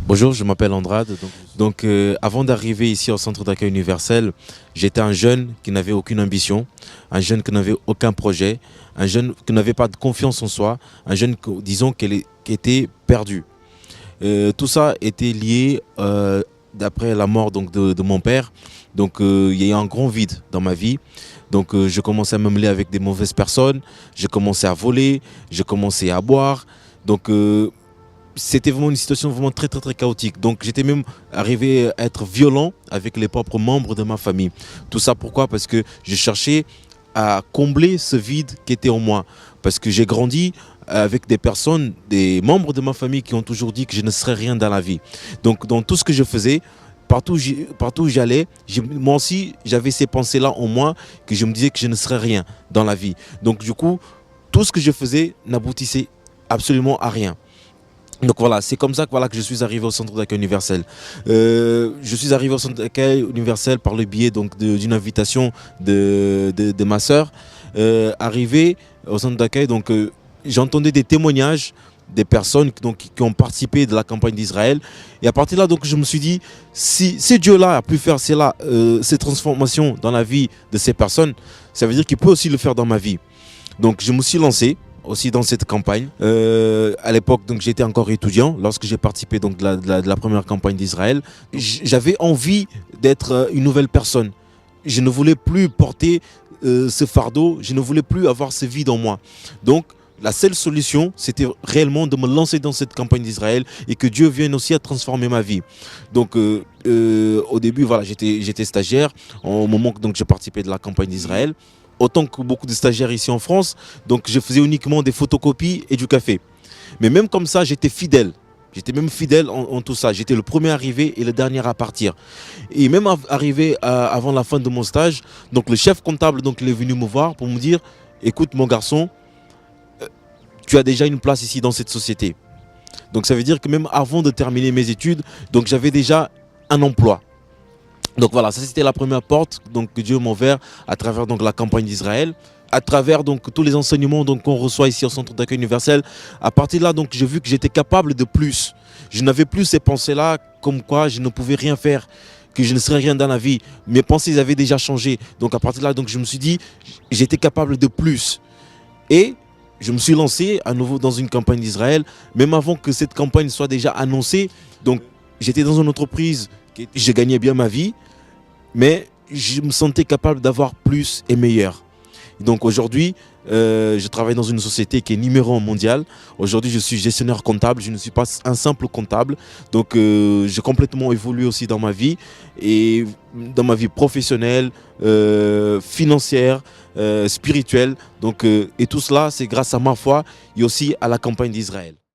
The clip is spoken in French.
Bonjour, je m'appelle Andrade. Avant d'arriver ici au centre d'accueil universel, j'étais un jeune qui n'avait aucune ambition, un jeune qui n'avait aucun projet, un jeune qui n'avait pas de confiance en soi, un jeune, disons, qui était perdu. Tout ça était lié, d'après la mort de mon père. Il y a eu un grand vide dans ma vie. Je commençais à me mêler avec des mauvaises personnes, j'ai commencé à voler, j'ai commencé à boire. Donc, C'était vraiment une situation vraiment très chaotique. Donc j'étais même arrivé à être violent avec les propres membres de ma famille. Tout ça pourquoi? Parce que je cherchais à combler ce vide qui était en moi. Parce que j'ai grandi avec des personnes, des membres de ma famille qui ont toujours dit que je ne serais rien dans la vie. Donc dans tout ce que je faisais, partout où j'allais, moi aussi j'avais ces pensées-là en moi, que je me disais que je ne serais rien dans la vie. Donc du coup, tout ce que je faisais n'aboutissait absolument à rien. Donc voilà, c'est comme ça que je suis arrivé au centre d'accueil universel. Je suis arrivé au centre d'accueil universel par le biais d'une invitation de ma sœur. Arrivé au centre d'accueil, j'entendais des témoignages des personnes qui ont participé de la campagne d'Israël. Et à partir de là, je me suis dit, si ce Dieu-là a pu faire ces transformations dans la vie de ces personnes, ça veut dire qu'il peut aussi le faire dans ma vie. Donc je me suis lancé aussi dans cette campagne. À l'époque, j'étais encore étudiant lorsque j'ai participé de la première campagne d'Israël. J'avais envie d'être une nouvelle personne. Je ne voulais plus porter ce fardeau, je ne voulais plus avoir ce vide en moi. Donc, la seule solution, c'était réellement de me lancer dans cette campagne d'Israël et que Dieu vienne aussi à transformer ma vie. Au début, voilà, j'étais stagiaire au moment que j'ai participé de la campagne d'Israël. Autant que beaucoup de stagiaires ici en France, je faisais uniquement des photocopies et du café. Mais même comme ça, j'étais fidèle. J'étais même fidèle en tout ça. J'étais le premier arrivé et le dernier à partir. Et même arrivé avant la fin de mon stage, le chef comptable il est venu me voir pour me dire « Écoute mon garçon, tu as déjà une place ici dans cette société. » Donc ça veut dire que même avant de terminer mes études, j'avais déjà un emploi. Donc voilà, ça c'était la première porte que Dieu m'a ouvert à travers la campagne d'Israël, à travers tous les enseignements qu'on reçoit ici au centre d'accueil universel. À partir de là, j'ai vu que j'étais capable de plus. Je n'avais plus ces pensées-là comme quoi je ne pouvais rien faire, que je ne serais rien dans la vie. Mes pensées avaient déjà changé. Donc à partir de là, je me suis dit, j'étais capable de plus. Et je me suis lancé à nouveau dans une campagne d'Israël, même avant que cette campagne soit déjà annoncée. J'étais dans une entreprise, je gagnais bien ma vie, mais je me sentais capable d'avoir plus et meilleur. Donc aujourd'hui, je travaille dans une société qui est numéro 1 mondial. Aujourd'hui, je suis gestionnaire comptable, je ne suis pas un simple comptable. J'ai complètement évolué aussi dans ma vie, et dans ma vie professionnelle, financière, spirituelle. Et tout cela, c'est grâce à ma foi et aussi à la campagne d'Israël.